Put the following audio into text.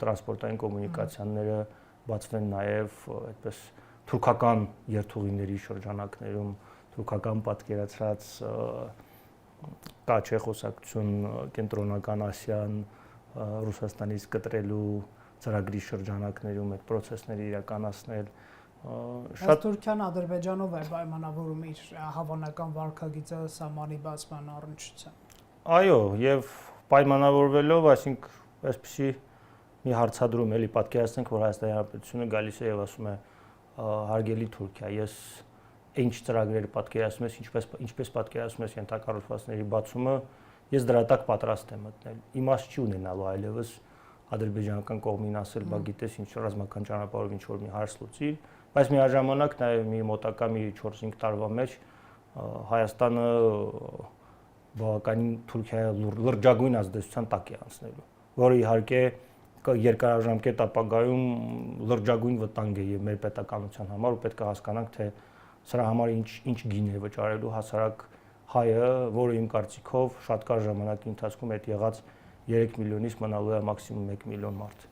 Տրանսպորտային կոմունիկացիաները բացվեն նաև այդպես թուրքական երթուղիների շրջանակներում, թուրքական պատկերացրած կա չէ խոսակցություն կենտրոնական Ասիան Ռուսաստանից կտրելու ծրագրի շրջանակներում այդ process-ները իրականացնել շատ Թուրքիան Ադրբեջանով է պայմանավորում իր հավանական վարքագիծը սահմանի բացման առնչությամբ։ Այո, եւ պայմանավորվելով, այսինքն այսպեսի մի հարցադրում էլի պատկերացնենք, որ Հայաստանի Հանրապետությունը գալիս է եւ ասում է հարգելի Թուրքիա, ես ինչ ծրագրեր պատկերացնում ես, ինչպես պատկերացնում ես ենթակառուցվածքների բացումը, ես դրա տակ պատրաստ եմ մտնել։ Իմաստ չի ունենալու այլևս ադրբեջանական կողմին ասել, բա գիտես ինչ ռազմական ճանապարհով ինչ որ մի հարց լուծի, բայց միաժամանակ նաեւ մի մոտակա մի 4-5 տարվա մեջ Հայաստանը բավականին Թուրքիայի լրջագույն ազդեցության տակ է անցնելու, որը իհարկե երկարաժամկետ ապագայում լրջագույն վտանգ է եւ մեր պետականության համար ու պետք է հասկանանք թե սրա համար ինչ գին է վճարելու հասարակ հայը, որը իմ կարծիքով շատ կարճ ժամանակի ընթացքում այդ եղած 3 միլիոնից մնալու է մաքսիմում 1 միլիոն մարդ։